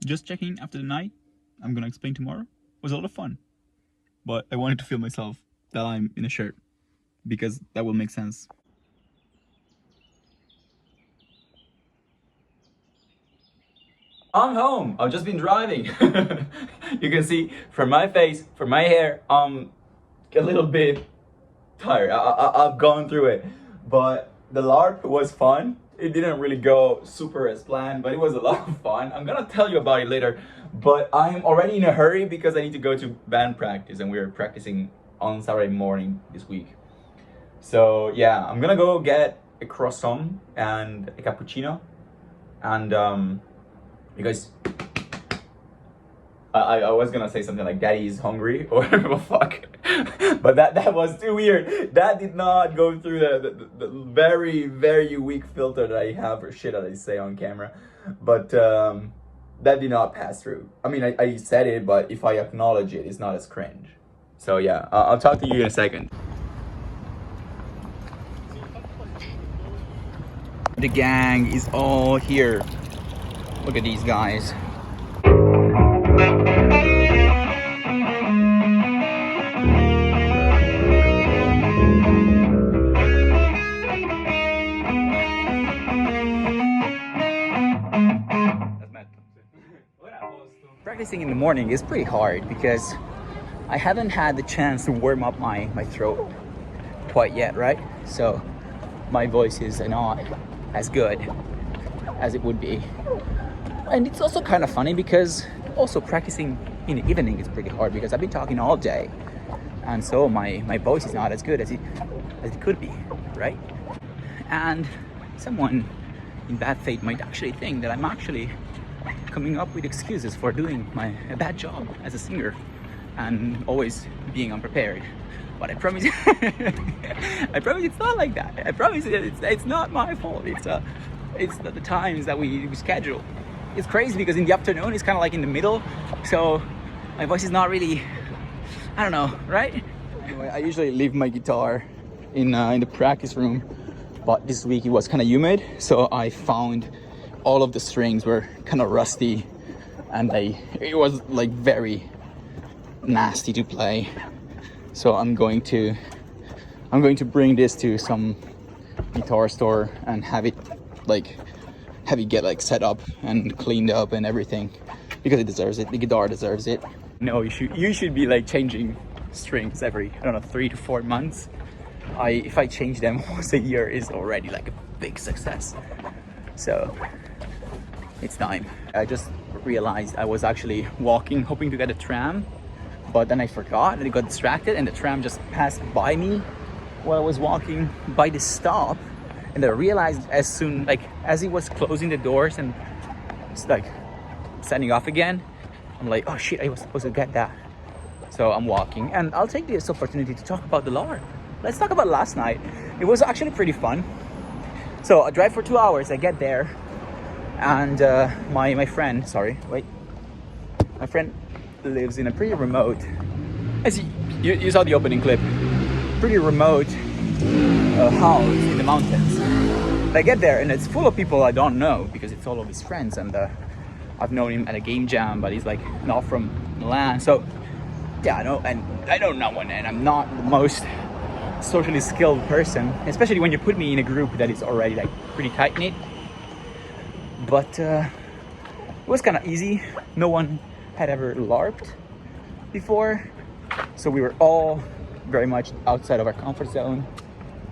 Just checking after the night, I'm gonna explain tomorrow, was a lot of fun. But I wanted to feel myself that I'm in a shirt, because that will make sense. I'm home. I've just been driving. You can see from my face, from my hair, I'm a little bit tired. I've gone through it, but the LARP was fun. It didn't really go super as planned, but it was a lot of fun. I'm gonna tell you about it later, but I'm already in a hurry because I need to go to band practice, and we're practicing on Saturday morning this week. So yeah, I'm gonna go get a croissant and a cappuccino, and you guys, I was gonna say something like "Daddy is hungry" or well, fuck, but that was too weird. That did not go through the very weak filter that I have for shit that I say on camera. But that did not pass through. I mean, I said it, but if I acknowledge it, it's not as cringe. So yeah, I'll talk to you in a second. The gang is all here. Look at these guys. Practicing in the morning is pretty hard because I haven't had the chance to warm up my throat quite yet, right? So my voice is not as good as it would be. And it's also kind of funny because also practicing in the evening is pretty hard because I've been talking all day, and so my voice is not as good as it could be, right? And someone in bad faith might actually think that I'm actually coming up with excuses for doing a bad job as a singer and always being unprepared. But I promise I promise it's not like that. I promise it's not my fault. It's the times that we schedule. It's crazy because in the afternoon it's kind of like in the middle, so my voice is not really, I don't know, right? Anyway, I usually leave my guitar in the practice room, but this week it was kind of humid, so I found all of the strings were kind of rusty, and it was like very nasty to play. So I'm going to bring this to some guitar store and have it get like set up and cleaned up and everything, because it deserves it. The guitar deserves it. No, you should be like changing strings every, I don't know, 3 to 4 months. If I change them once a year is already like a big success. So it's time. I just realized I was actually walking, hoping to get a tram, but then I forgot and I got distracted, and the tram just passed by me while I was walking by the stop. And I realized as it was closing the doors and it's like sending off again, I'm like, oh shit, I was supposed to get that. So I'm walking, and I'll take this opportunity to talk about the LARP. Let's talk about last night. It was actually pretty fun. So I drive for 2 hours, I get there, and my friend, my friend lives in a pretty remote, as you saw the opening clip, pretty remote house in the mountains. And I get there and it's full of people I don't know because it's all of his friends, and I've known him at a game jam, but he's like not from Milan. So yeah, I don't know one, and I'm not the most socially skilled person, especially when you put me in a group that is already like pretty tight knit. But it was kind of easy. No one had ever LARPed before, so we were all very much outside of our comfort zone,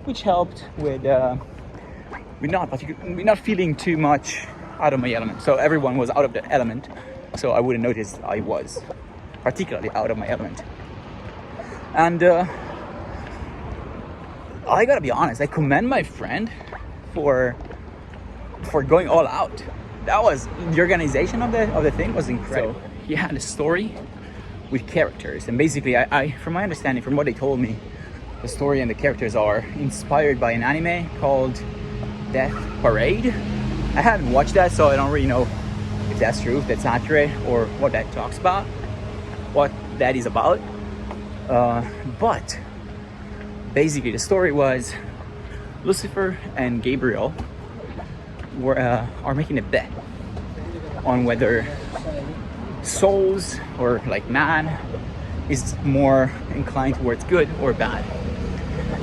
which helped with not feeling too much out of my element. So everyone was out of the element, so I wouldn't notice I was particularly out of my element. And I gotta be honest, I commend my friend for going all out. That was the organization of the thing was incredible. So he had a story with characters, and basically I from my understanding, from what they told me, the story and the characters are inspired by an anime called Death Parade. I haven't watched that, so I don't really know if that's true, if that's accurate, or what that talks about, what that is about. But basically the story was Lucifer and Gabriel are making a bet on whether souls or like man is more inclined towards good or bad.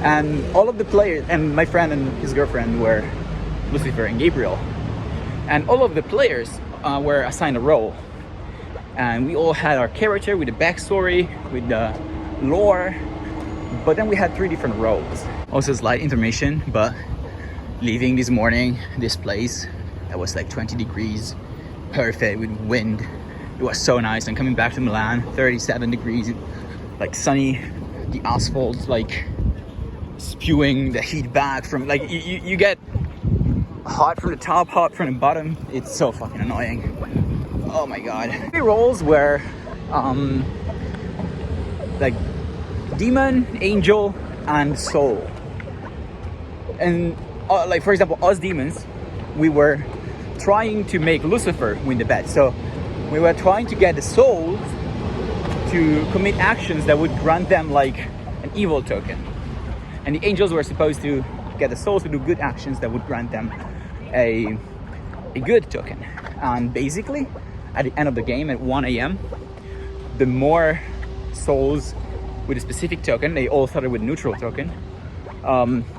And all of the players, and my friend and his girlfriend were Lucifer and Gabriel, and all of the players were assigned a role, and we all had our character with a backstory, with the lore, but then we had 3 different roles. Also slight information, but leaving this morning, this place, it was like 20 degrees, perfect with wind. It was so nice. And coming back to Milan, 37 degrees, like sunny, the asphalt like spewing the heat back from, like you get hot from the top, hot from the bottom. It's so fucking annoying. Oh my god. 3 roles were like demon, angel, and soul. And like for example, us demons, we were trying to make Lucifer win the bet. So we were trying to get the souls to commit actions that would grant them like an evil token, and the angels were supposed to get the souls to do good actions that would grant them a good token. And basically at the end of the game at 1 a.m, the more souls with a specific token, they all started with neutral token,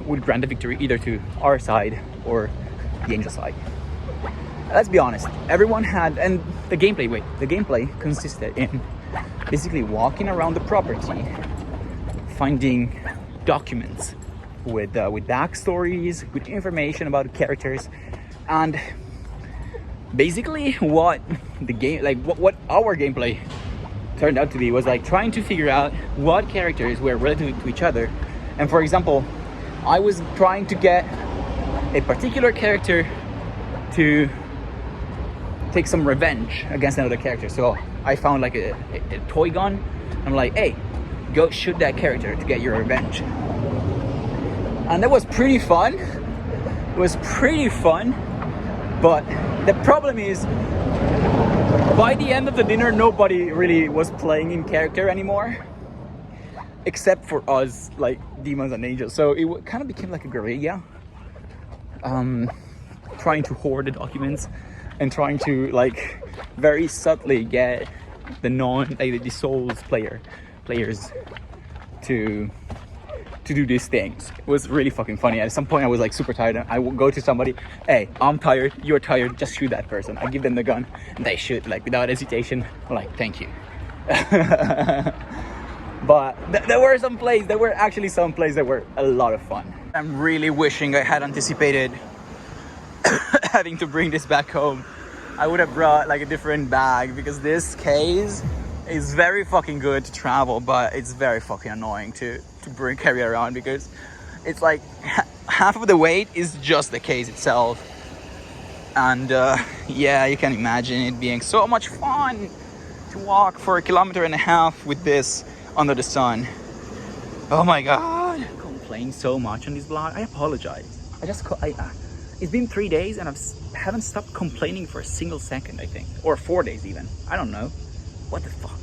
would grant the victory either to our side or the angel side. Let's be honest, everyone had, and the gameplay consisted in basically walking around the property, finding documents with backstories, with information about the characters, and basically what the game, like what our gameplay turned out to be was like trying to figure out what characters were relative to each other. And for example, I was trying to get a particular character to take some revenge against another character. So I found like a toy gun. I'm like, hey, go shoot that character to get your revenge. And that was pretty fun. It was pretty fun. But the problem is, by the end of the dinner, nobody really was playing in character anymore, except for us, like demons and angels. So it kind of became like a guerrilla, trying to hoard the documents and trying to like very subtly get the souls players to do these things. It was really fucking funny. At some point I was like super tired. I would go to somebody, hey, I'm tired, you're tired, just shoot that person. I give them the gun and they shoot like without hesitation. I'm like, thank you. But there were actually some plays that were a lot of fun. I'm really wishing I had anticipated having to bring this back home. I would have brought like a different bag, because this case is very fucking good to travel, but it's very fucking annoying to carry around, because it's like half of the weight is just the case itself. And yeah, you can imagine it being so much fun to walk for 1.5 kilometers with this under the sun. Oh my god, I complain so much on this vlog. I apologize. It's been 3 days and I haven't stopped complaining for a single second, I think, or 4 days even. I don't know. What the fuck?